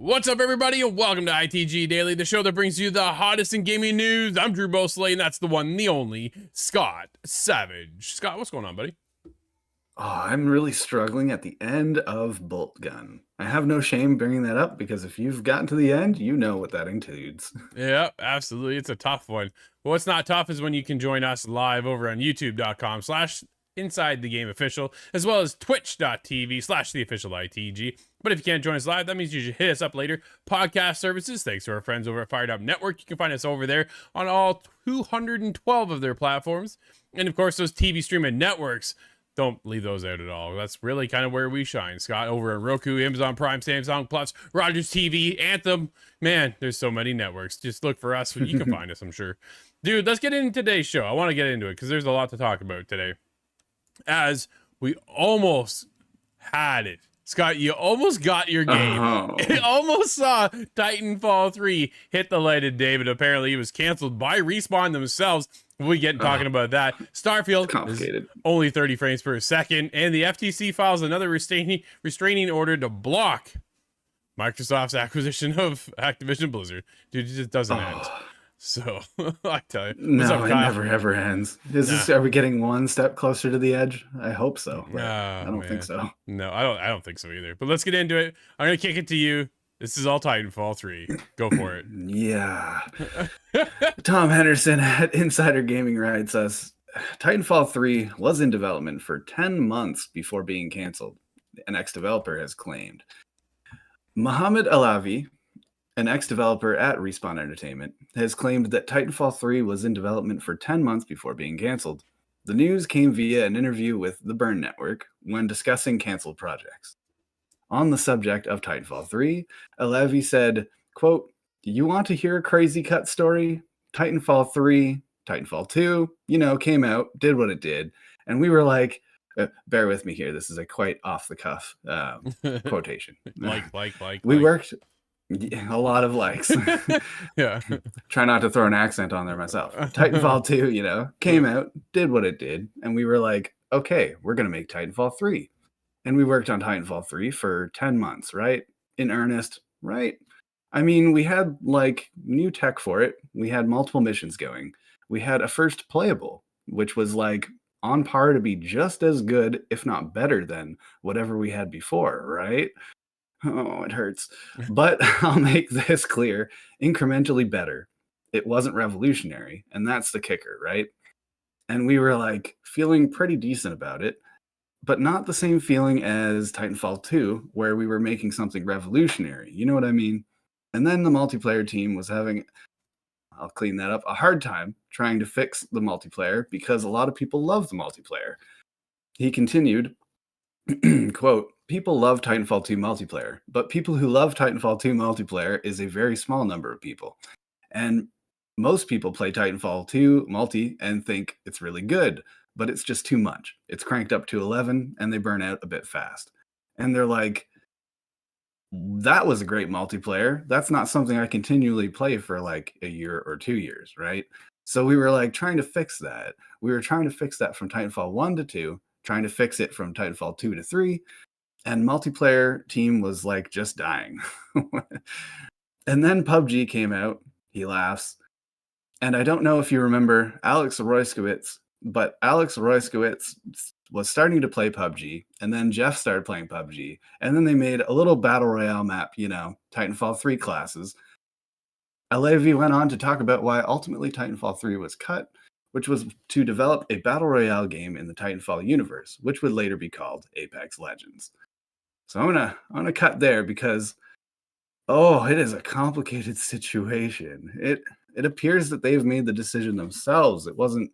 What's up, everybody, and welcome to ITG Daily, the show that brings you the hottest in gaming news. I'm Drew Bosley, and that's the one, the only, Scott Savage. Scott, what's going on, buddy? Oh, I'm really struggling at the end of Bolt Gun. I have no shame bringing that up because if you've gotten to the end, you know what that includes. Yeah, absolutely. It's a tough one. Well, what's not tough is when you can join us live over on youtube.com/InsideTheGameOfficial, as well as twitch.tv/theofficialITG. But if you can't join us live, that means you should hit us up later. Podcast services, thanks to our friends over at Fired Up Network. You can find us over there on all 212 of their platforms. And of course, those TV streaming networks, don't leave those out at all. That's really kind of where we shine, Scott. Over at Roku, Amazon Prime, Samsung Plus, Rogers TV, Anthem. Man, there's so many networks. Just look for us. You can find us, I'm sure. Dude, let's get into today's show. I want to get into it because there's a lot to talk about today. As we almost had it. Scott, you almost got your game. It almost saw Titanfall 3 hit the light of day, but apparently it was canceled by Respawn themselves. We get talking about that. Starfield is only 30 frames per second, and the FTC files another restraining order to block Microsoft's acquisition of Activision Blizzard. Dude, it just doesn't end. Oh, So I tell you, what's up, no, it Kyle? never ever ends. Nah. Are we getting one step closer to the edge? I hope so, but I Oh don't think man. so. No, I don't think so either. But let's get into it. I'm gonna kick it to you. This is all Titanfall 3. Go for it. Yeah. Tom Henderson at Insider Gaming writes us, Titanfall 3 was in development for 10 months before being canceled, an ex-developer has claimed. Mohammed Alavi, an ex-developer at Respawn Entertainment, has claimed that Titanfall 3 was in development for 10 months before being canceled. The news came via an interview with the Burn Network when discussing canceled projects. On the subject of Titanfall 3, Alavi said, quote, "You want to hear a crazy cut story? Titanfall 3, Titanfall 2, came out, did what it did. And we were like, bear with me here. This is a quite off the cuff quotation. We worked a lot of likes. Yeah. Try not to throw an accent on there myself. Titanfall 2, came out, did what it did. And we were like, okay, we're going to make Titanfall 3. And we worked on Titanfall 3 for 10 months, right? In earnest, right? I mean, we had like new tech for it. We had multiple missions going. We had a first playable, which was like on par to be just as good, if not better than whatever we had before, right? Oh, it hurts. But I'll make this clear, incrementally better. It wasn't revolutionary, and that's the kicker, right? And we were like feeling pretty decent about it, but not the same feeling as Titanfall 2, where we were making something revolutionary. You know what I mean? And then the multiplayer team was having, I'll clean that up, a hard time trying to fix the multiplayer because a lot of people love the multiplayer. He continued, quote, "People love Titanfall 2 multiplayer, but people who love Titanfall 2 multiplayer is a very small number of people. And most people play Titanfall 2 multi and think it's really good, but it's just too much. It's cranked up to 11 and they burn out a bit fast." And they're like, that was a great multiplayer. That's not something I continually play for like a year or 2 years, right? So we were like trying to fix that. We were trying to fix that from Titanfall 1 to 2, trying to fix it from Titanfall 2 to 3, and multiplayer team was like just dying. And then PUBG came out. He laughs. And I don't know if you remember Alex Royskowitz, but Alex Royskowitz was starting to play PUBG, and then Jeff started playing PUBG, and then they made a little battle royale map, Titanfall 3 classes. Alevi went on to talk about why ultimately Titanfall 3 was cut, which was to develop a battle royale game in the Titanfall universe, which would later be called Apex Legends. So I'm gonna cut there because, it is a complicated situation. It appears that they've made the decision themselves. It wasn't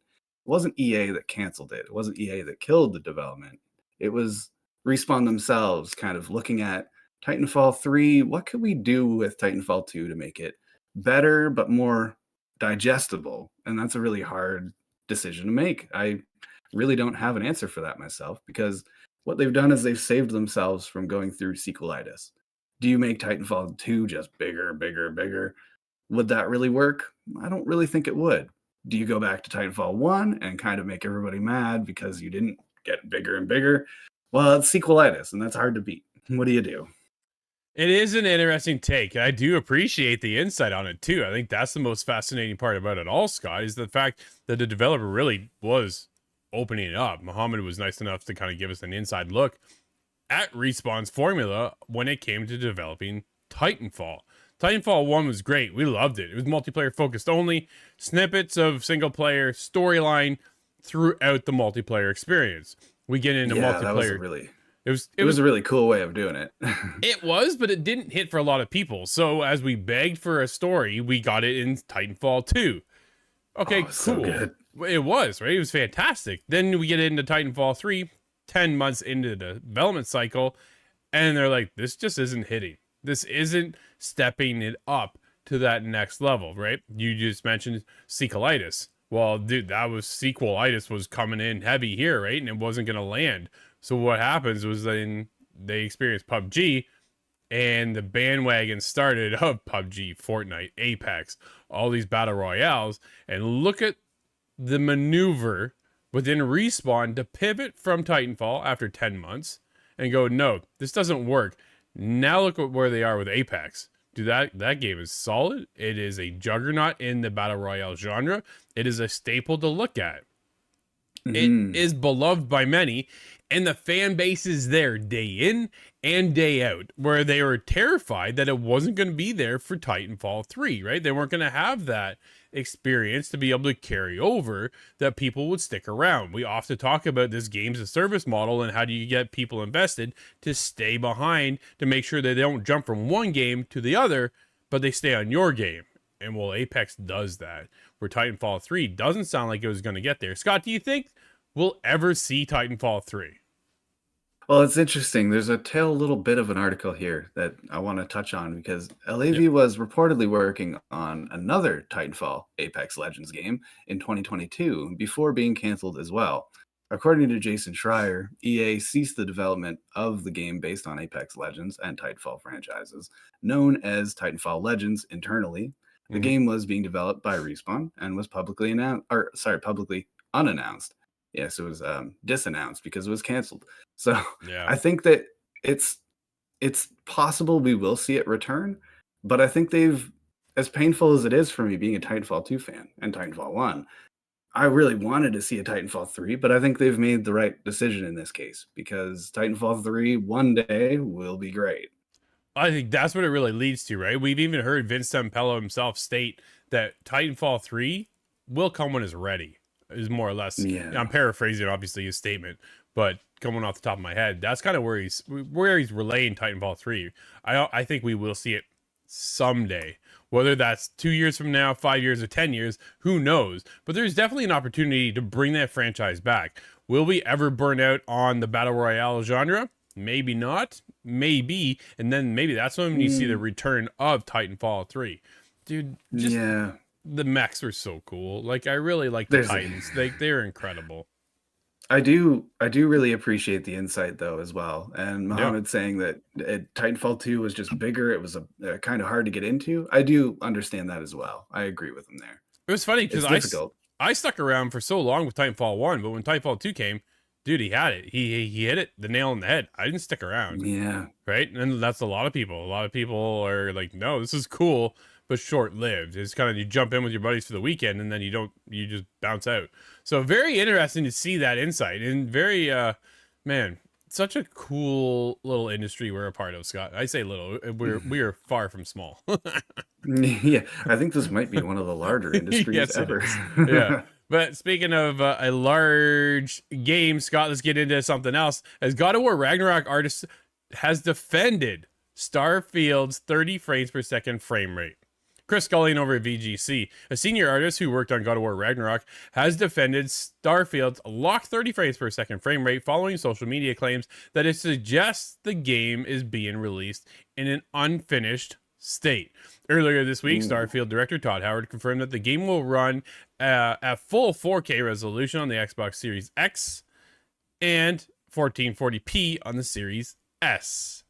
EA that canceled it. It wasn't EA that killed the development. It was Respawn themselves kind of looking at Titanfall 3. What could we do with Titanfall 2 to make it better but more digestible? And that's a really hard decision to make. I really don't have an answer for that myself, because what they've done is they've saved themselves from going through sequelitis. Do you make Titanfall 2 just bigger, bigger, bigger? Would that really work? I don't really think it would. Do you go back to Titanfall 1 and kind of make everybody mad because you didn't get bigger and bigger? Well, it's sequelitis, and that's hard to beat. What do you do? It is an interesting take. I do appreciate the insight on it too. I think that's the most fascinating part about it all, Scott, is the fact that the developer really was opening it up. Muhammad was nice enough to kind of give us an inside look at Respawn's formula when it came to developing Titanfall. Titanfall 1 was great. We loved it. It was multiplayer focused only, snippets of single player storyline throughout the multiplayer experience. We get into multiplayer. That was it was a really cool way of doing it. It was, but it didn't hit for a lot of people. So as we begged for a story, we got it in Titanfall 2. Okay, cool. So good. It was, right? It was fantastic. Then we get into Titanfall 3, 10 months into the development cycle, and they're like, this just isn't hitting. This isn't stepping it up to that next level, right? You just mentioned sequelitis. Well, dude, that was sequelitis was coming in heavy here, right? And it wasn't going to land. So what happens was then they experienced PUBG, and the bandwagon started of PUBG, Fortnite, Apex, all these battle royales. And look at the maneuver within Respawn to pivot from Titanfall after 10 months and go, no, this doesn't work. Now look at where they are with Apex. Dude, that game is solid. It is a juggernaut in the battle royale genre. It is a staple to look at. It Mhm. is beloved by many, and the fan base is there day in and day out, where they were terrified that it wasn't going to be there for Titanfall 3, right? They weren't going to have that experience to be able to carry over, that people would stick around. We often talk about this games as service model and how do you get people invested to stay behind to make sure that they don't jump from one game to the other, but they stay on your game. And well, Apex does that, where Titanfall 3 doesn't sound like it was going to get there. Scott, do you think we'll ever see Titanfall 3? Well, it's interesting. There's a tail little bit of an article here that I want to touch on because Yep. LAV was reportedly working on another Titanfall Apex Legends game in 2022 before being canceled as well. According to Jason Schreier, EA ceased the development of the game based on Apex Legends and Titanfall franchises, known as Titanfall Legends internally. The Mm-hmm. game was being developed by Respawn and was publicly unannounced. Yes, it was disannounced because it was canceled. So Yeah. I think that it's possible we will see it return, but I think they've, as painful as it is for me being a Titanfall 2 fan and Titanfall 1, I really wanted to see a Titanfall 3, but I think they've made the right decision in this case because Titanfall 3 one day will be great. I think that's what it really leads to, right? We've even heard Vince Zampella himself state that Titanfall 3 will come when it's ready, is more or less. Yeah. I'm paraphrasing, obviously, his statement, but coming off the top of my head, that's kind of where he's relaying Titanfall 3. I think we will see it someday. Whether that's 2 years from now, 5 years, or 10 years, who knows? But there's definitely an opportunity to bring that franchise back. Will we ever burn out on the battle royale genre? Maybe not. Maybe. And then maybe that's when you see the return of Titanfall 3. Dude, just Yeah. the mechs were so cool. Like, I really like the There's Titans. They're incredible. I do really appreciate the insight though as well. And Yeah. Muhammad saying that Titanfall 2 was just bigger, it was a kind of hard to get into. I do understand that as well. I agree with him there. It was funny because It's difficult. I stuck around for so long with Titanfall 1, but when Titanfall 2 came, dude, he had it. He hit it the nail on the head. I didn't stick around. Yeah. Right? And that's a lot of people. A lot of people are like, no, this is cool, but short lived. It's kind of you jump in with your buddies for the weekend and then you just bounce out. So very interesting to see that insight and very, man, such a cool little industry we're a part of, Scott. I say little, we are far from small. Yeah. I think this might be one of the larger industries Yes, it ever. is. Yeah. But speaking of a large game, Scott, let's get into something else. As God of War Ragnarok artist has defended Starfield's 30 frames per second frame rate. Chris Scullion over at VGC, a senior artist who worked on God of War Ragnarok, has defended Starfield's locked 30 frames per second frame rate following social media claims that it suggests the game is being released in an unfinished state. Earlier this week, Starfield director Todd Howard confirmed that the game will run at full 4K resolution on the Xbox Series X and 1440p on the Series S.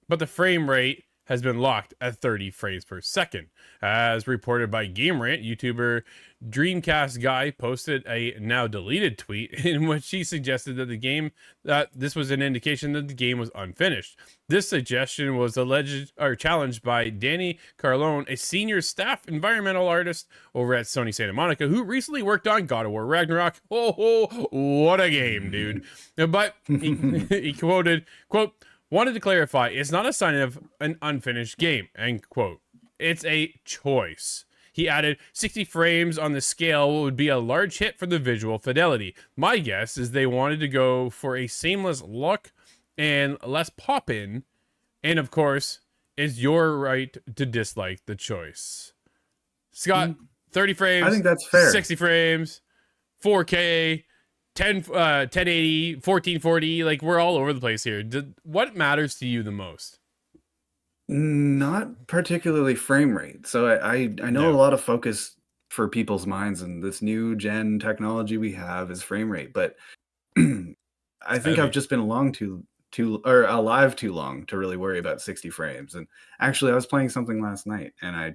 But the frame rate has been locked at 30 frames per second. As reported by GameRant, YouTuber Dreamcast Guy posted a now deleted tweet in which he suggested that this was an indication that the game was unfinished. This suggestion was alleged or challenged by Danny Carlone, a senior staff environmental artist over at Sony Santa Monica, who recently worked on God of War Ragnarok. Oh, what a game, dude. But he quoted, quote, "Wanted to clarify, it's not a sign of an unfinished game," end quote. It's a choice. He added, 60 frames on the scale would be a large hit for the visual fidelity. My guess is they wanted to go for a seamless look and less pop-in. And of course, it's your right to dislike the choice. Scott, 30 frames. I think that's fair. 60 frames, 4K, 1080, 1440. Like, we're all over the place here. What matters to you the most? Not particularly frame rate. So I know a lot of focus for people's minds and this new gen technology we have is frame rate, but I think I've just been alive too long to really worry about 60 frames. And actually I was playing something last night and I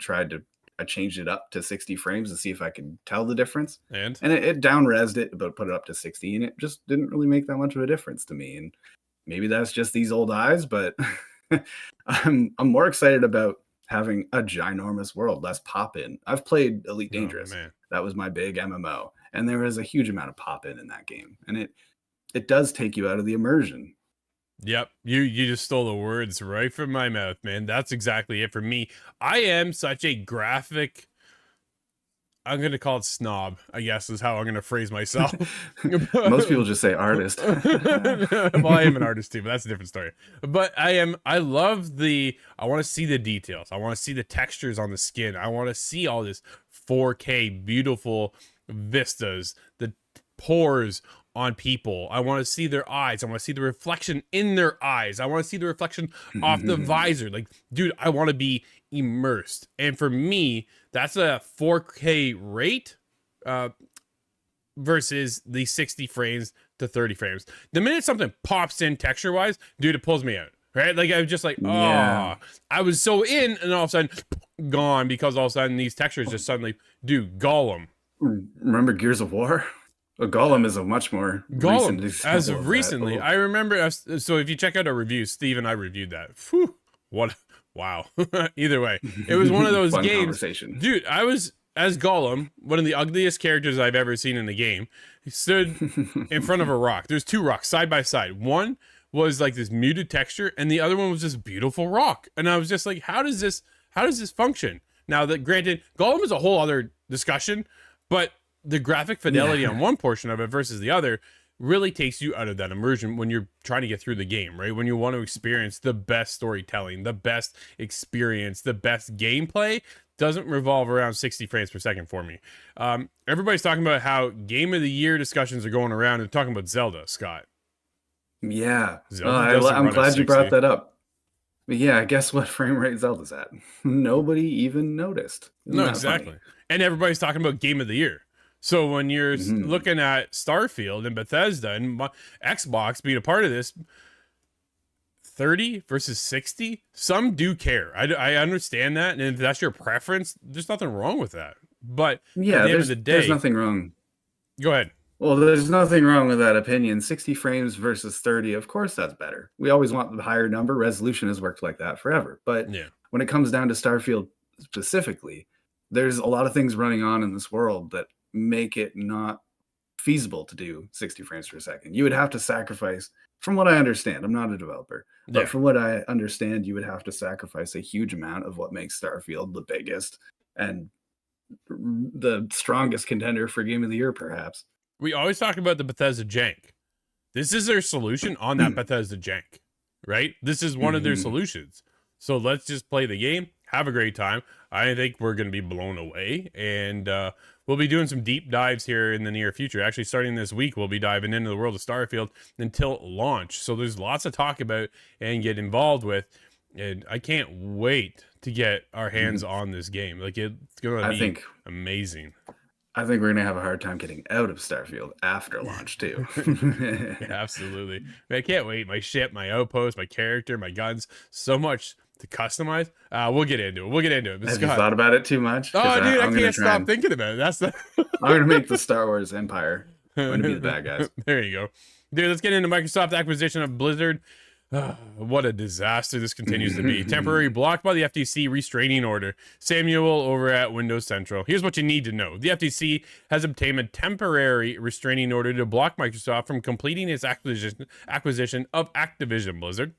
changed it up to 60 frames to see if I could tell the difference. And it down-resed it, but put it up to 60 and it just didn't really make that much of a difference to me. And maybe that's just these old eyes, but I'm more excited about having a ginormous world, less pop in. I've played Elite Oh Dangerous. man. That was my big MMO, and there was a huge amount of pop in that game, and it does take you out of the immersion. Yep, you just stole the words right from my mouth, man. That's exactly it for me. I am such a graphic, I'm gonna call it snob, I guess is how I'm gonna phrase myself. Most people just say artist. Well, I am an artist too, but that's a different story. But I love I want to see the details. I want to see the textures on the skin. I want to see all this 4K beautiful vistas, the pores on people. I want to see their eyes. I want to see the reflection in their eyes. I want to see the reflection off the visor. Like, dude, I want to be immersed. And for me, that's a 4K rate versus the 60 frames to 30 frames. The minute something pops in texture wise, dude, it pulls me out. Right? Like, I was just like, oh, yeah. I was so in, and all of a sudden gone, because all of a sudden these textures just suddenly do Gollum. Remember Gears of War? Well, Gollum is a much more recent example as of recently. I remember. So if you check out our review, Steve and I reviewed that. Whew, what? Wow. Either way, it was one of those games, dude. I was as Gollum, one of the ugliest characters I've ever seen in the game. He stood in front of a rock. There's two rocks side by side. One was like this muted texture, and the other one was this beautiful rock. And I was just like, how does this function? Now that, granted, Gollum is a whole other discussion, but the graphic fidelity on one portion of it versus the other really takes you out of that immersion when you're trying to get through the game, right? When you want to experience the best storytelling, the best experience, the best gameplay, doesn't revolve around 60 frames per second for me. Everybody's talking about how game of the year discussions are going around and talking about Zelda, Scott. Yeah. I'm glad you brought that up. But yeah, guess what frame rate Zelda's at? Nobody even noticed. No, exactly. Funny? And everybody's talking about game of the year. So when you're looking at Starfield and Bethesda and Xbox being a part of this, 30 versus 60, some do care. I understand that, and if that's your preference, there's nothing wrong with that. But yeah, at the end of the day, there's nothing wrong. Go ahead. Well, there's nothing wrong with that opinion. 60 frames versus 30, of course that's better. We always want the higher number. Resolution has worked like that forever. But when it comes down to Starfield specifically, there's a lot of things running on in this world that make it not feasible to do 60 frames per second. You would have to sacrifice, from what I understand, I'm not a developer, but from what I understand, you would have to sacrifice a huge amount of what makes Starfield the biggest and the strongest contender for game of the year, perhaps. We always talk about the Bethesda jank. This is their solution on that Bethesda jank, right? This is one of their solutions. So let's just play the game, have a great time. I think we're going to be blown away, and we'll be doing some deep dives here in the near future. Actually, starting this week, we'll be diving into the world of Starfield until launch. So there's lots to talk about and get involved with, and I can't wait to get our hands on this game. Like, it's going to be amazing. I think we're going to have a hard time getting out of Starfield after launch, too. Yeah, absolutely. I can't wait. My ship, my outpost, my character, my guns, so much to customize. We'll get into it. Have you thought about it too much? Oh, dude, I can't stop thinking about it. I'm going to make the Star Wars Empire. I'm going to be the bad guys. There you go. Dude, let's get into Microsoft acquisition of Blizzard. What a disaster this continues to be. Temporary blocked by the FTC restraining order. Samuel over at Windows Central. Here's what you need to know. The FTC has obtained a temporary restraining order to block Microsoft from completing its acquisition of Activision Blizzard.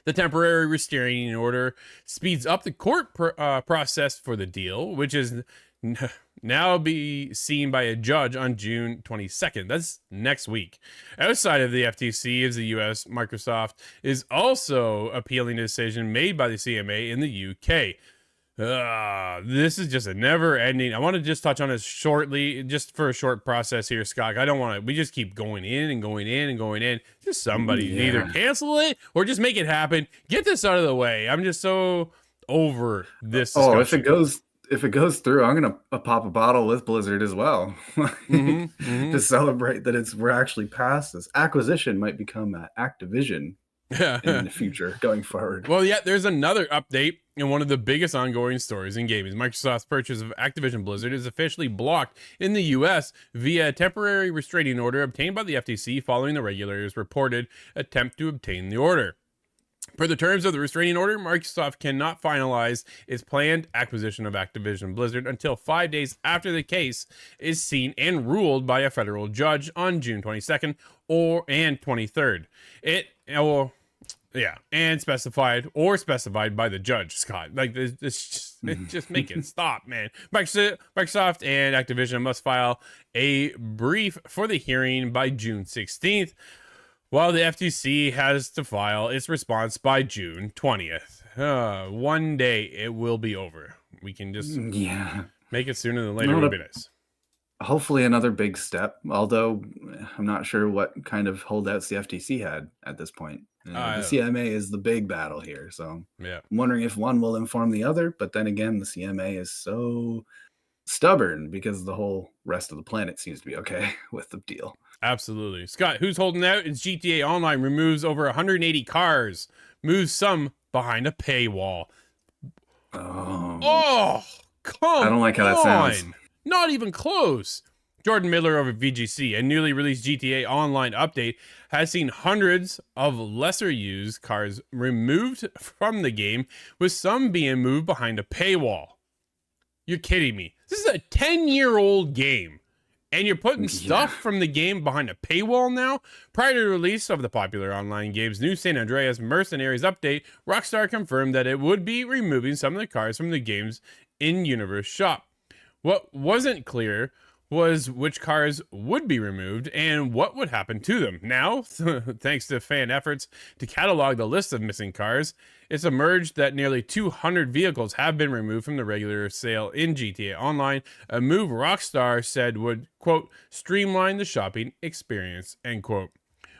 The temporary restraining order speeds up the court process for the deal, which is now be seen by a judge on June 22nd. That's next week. Outside of the FTC is the US. Microsoft is also appealing a decision made by the CMA in the UK. This is just a never ending. I want to just touch on this shortly, just for a short process here, Scott. I don't want to, we just keep going in and going in and going in. Just somebody either cancel it or just make it happen. Get this out of the way. I'm just so over this discussion. If it goes through, I'm gonna pop a bottle with Blizzard as well to celebrate that we're actually past this. Acquisition might become Activision in the future going forward. Well, yeah, there's another update in one of the biggest ongoing stories in gaming. Microsoft's purchase of Activision Blizzard is officially blocked in the US via a temporary restraining order obtained by the FTC following the regulators' reported attempt to obtain the order. Per the terms of the restraining order, Microsoft cannot finalize its planned acquisition of Activision Blizzard until 5 days after the case is seen and ruled by a federal judge on June 22nd and 23rd. And specified by the judge, Scott. Like this, just make it stop, man. Microsoft and Activision must file a brief for the hearing by June 16th. While the FTC has to file its response by June 20th. One day it will be over. We can just make it sooner than later. Would be nice. Hopefully another big step, although I'm not sure what kind of holdouts the FTC had at this point. The CMA is the big battle here. So I'm wondering if one will inform the other. But then again, the CMA is so stubborn because the whole rest of the planet seems to be okay with the deal. Absolutely. Scott, who's holding out? It's GTA Online removes over 180 cars, moves some behind a paywall. Oh, come on. I don't like how that sounds. Not even close. Jordan Miller over VGC, a newly released GTA Online update, has seen hundreds of lesser used cars removed from the game, with some being moved behind a paywall. You're kidding me. This is a 10-year-old game. And you're putting stuff from the game behind a paywall now? Prior to the release of the popular online game's new San Andreas Mercenaries update, Rockstar confirmed that it would be removing some of the cars from the game's in-universe shop. What wasn't clear was which cars would be removed and what would happen to them. Now, thanks to fan efforts to catalog the list of missing cars, it's emerged that nearly 200 vehicles have been removed from the regular sale in GTA Online, a move Rockstar said would, quote, streamline the shopping experience, end quote.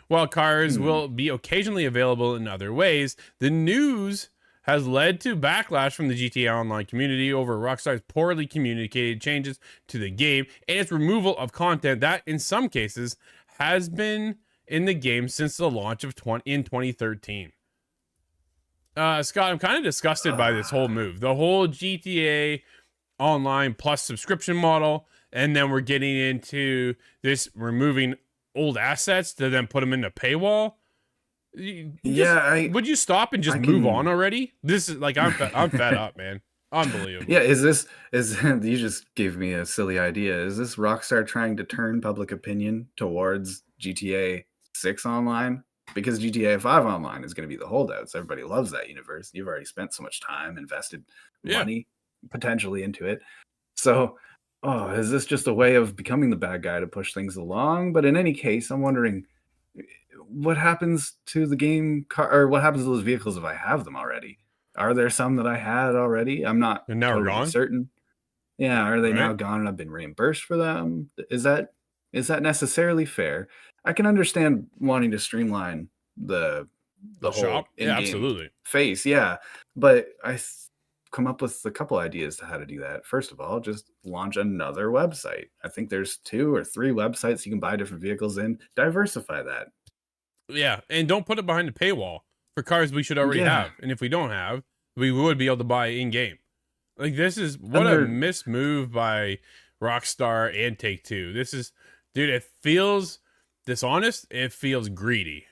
While cars will be occasionally available in other ways, the news has led to backlash from the GTA Online community over Rockstar's poorly communicated changes to the game and its removal of content that, in some cases, has been in the game since the launch of in 2013. Scott, I'm kind of disgusted by this whole move. The whole GTA Online Plus subscription model, and then we're getting into this removing old assets to then put them into paywall. Would you stop and just move on already? This is like I'm fed up, man. Unbelievable. Yeah, you just gave me a silly idea. Is this Rockstar trying to turn public opinion towards GTA 6 Online? Because GTA 5 Online is going to be the holdouts. Everybody loves that universe. You've already spent so much time, invested money potentially into it. So, is this just a way of becoming the bad guy to push things along? But in any case, I'm wondering, what happens to the game or what happens to those vehicles if I have them already? Are there some that I had already? I'm not totally certain. Yeah, are they now gone and I've been reimbursed for them? Is that necessarily fair? I can understand wanting to streamline the whole shop. Yeah, absolutely. Face, but I come up with a couple ideas to how to do that. First of all, just launch another website. I think there's 2 or 3 websites you can buy different vehicles in. Diversify that. Yeah, and don't put it behind a paywall for cars we should already have. And if we don't have, we would be able to buy in-game. Like, this is what a mismove by Rockstar and Take-Two. This is, dude, it feels dishonest. It feels greedy.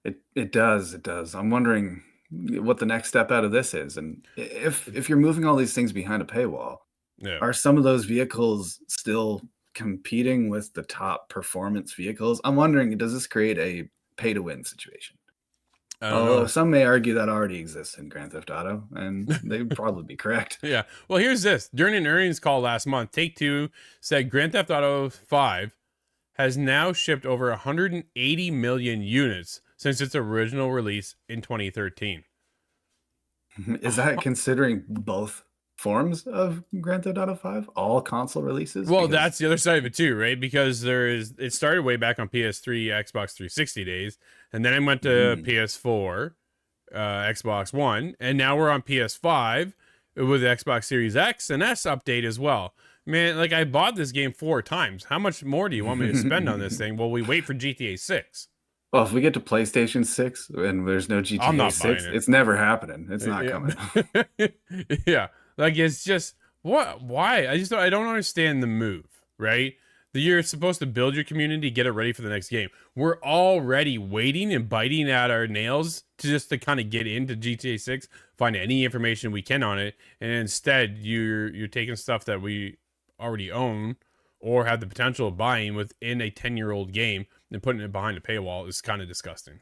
It does. I'm wondering what the next step out of this is. And if you're moving all these things behind a paywall, are some of those vehicles still competing with the top performance vehicles? I'm wondering, does this create a pay to win situation? Although some may argue that already exists in Grand Theft Auto, and they would probably be correct. Yeah. Well, here's this. During an earnings call last month, Take-Two said Grand Theft Auto 5 has now shipped over 180 million units since its original release in 2013. Is that considering both forms of Grand Theft Auto 5, all console releases? Well, that's the other side of it too, right? Because it started way back on PS3, Xbox 360 days, and then it went to PS4, Xbox One, and now we're on PS5 with the Xbox Series X and S update as well. Man, like, I bought this game 4 times. How much more do you want me to spend on this thing while we wait for GTA 6? Well, if we get to PlayStation 6 and there's no GTA 6, it's never happening. It's not coming. Yeah. Like, it's just, why? I don't understand the move, right? that you're supposed to build your community, get it ready for the next game. We're already waiting and biting at our nails to kind of get into GTA 6, find any information we can on it, and instead you're taking stuff that we already own or have the potential of buying within a 10-year-old game and putting it behind a paywall is kind of disgusting.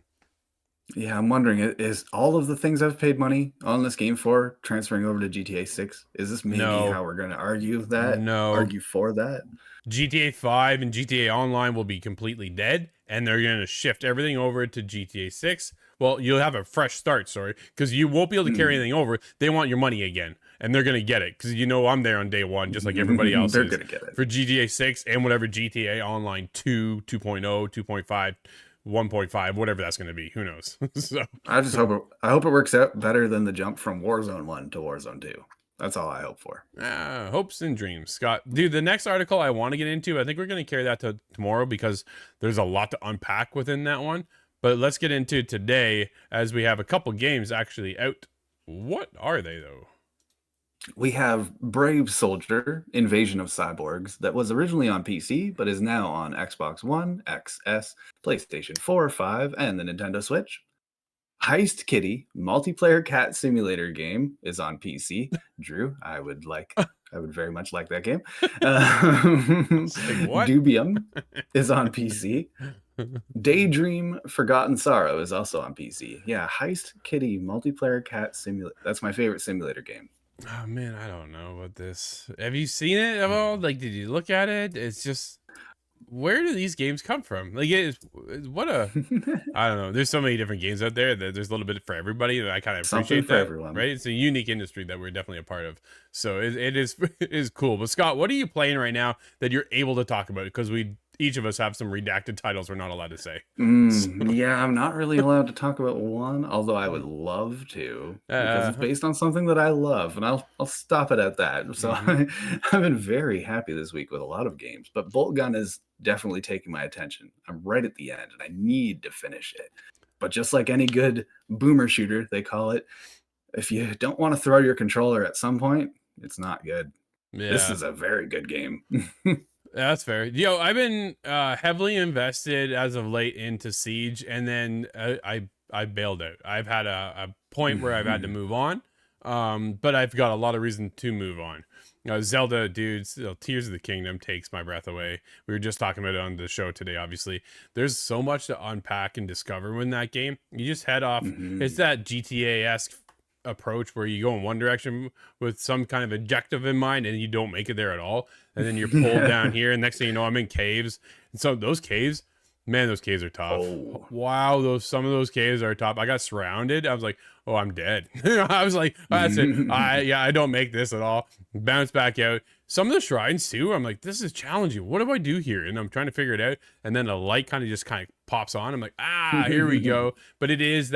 Yeah, I'm wondering, is all of the things I've paid money on this game for transferring over to GTA 6? Is this maybe No, how we're going to argue that? no. Argue for that? GTA 5 and GTA Online will be completely dead, and they're going to shift everything over to GTA 6. Well, you'll have a fresh start, sorry, because you won't be able to carry anything over. They want your money again, and they're going to get it, because I'm there on day one, just like everybody else They're is. going to get it. For GTA 6 and whatever GTA Online 2, 2.0, 2.5, 1.5, whatever that's going to be. Who knows? So I hope it works out better than the jump from Warzone 1 to Warzone 2. That's all I hope for. Hopes and dreams, Scott. Dude, the next article I want to get into, I think we're going to carry that to tomorrow because there's a lot to unpack within that one. But let's get into today as we have a couple games actually out. What are they, though? We have Brave Soldier, Invasion of Cyborgs, that was originally on PC, but is now on Xbox One, XS, PlayStation 4, 5, and the Nintendo Switch. Heist Kitty, multiplayer cat simulator game, is on PC. Drew, I would very much like that game. What? Dubium is on PC. Daydream Forgotten Sorrow is also on PC. Yeah, Heist Kitty, multiplayer cat simulator. That's my favorite simulator game. Oh man, I don't know about this. Have you seen it at all? Like, did you look at it? It's just, where do these games come from? Like, I don't know. There's so many different games out there that there's a little bit for everybody, and I kind of appreciate that. Everyone. Right? It's a unique industry that we're definitely a part of. So it is it is cool. But Scott, what are you playing right now that you're able to talk about? Because each of us have some redacted titles we're not allowed to say. Yeah, I'm not really allowed to talk about one, although I would love to, because it's based on something that I love, and I'll stop it at that. So I've been very happy this week with a lot of games, but Bolt Gun is definitely taking my attention. I'm right at the end, and I need to finish it. But just like any good boomer shooter, they call it, if you don't want to throw your controller at some point, it's not good. Yeah. This is a very good game. That's fair. Yo, I've been heavily invested as of late into Siege, and then I bailed out. I've had a point where I've had to move on, but I've got a lot of reason to move on. Zelda, dudes, Tears of the Kingdom takes my breath away. We were just talking about it on the show today, obviously. There's so much to unpack and discover in that game. You just head off. It's that GTA-esque approach where you go in one direction with some kind of objective in mind and you don't make it there at all, and then you're pulled down here, and next thing you know, I'm in caves. And so those caves, man, those caves are tough. Wow, some of those caves are tough. I got surrounded. I was like, oh, I'm dead. I was like, oh, that's it. I don't make this at all. Bounce back out. Some of the shrines too, I'm like, this is challenging. What do I do here? And I'm trying to figure it out, and then a light kind of pops on. I'm like, here we go. But it's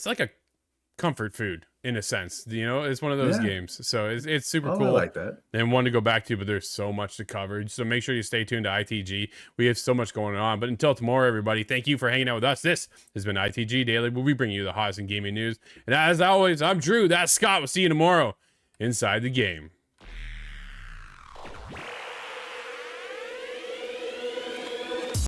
like a comfort food in a sense, it's one of those games. So it's super cool. I like that. And one to go back to, but there's so much to cover. So make sure you stay tuned to ITG. We have so much going on. But until tomorrow, everybody, thank you for hanging out with us. This has been ITG Daily, where we bring you the hottest in gaming news. And as always, I'm Drew. That's Scott. We'll see you tomorrow inside the game.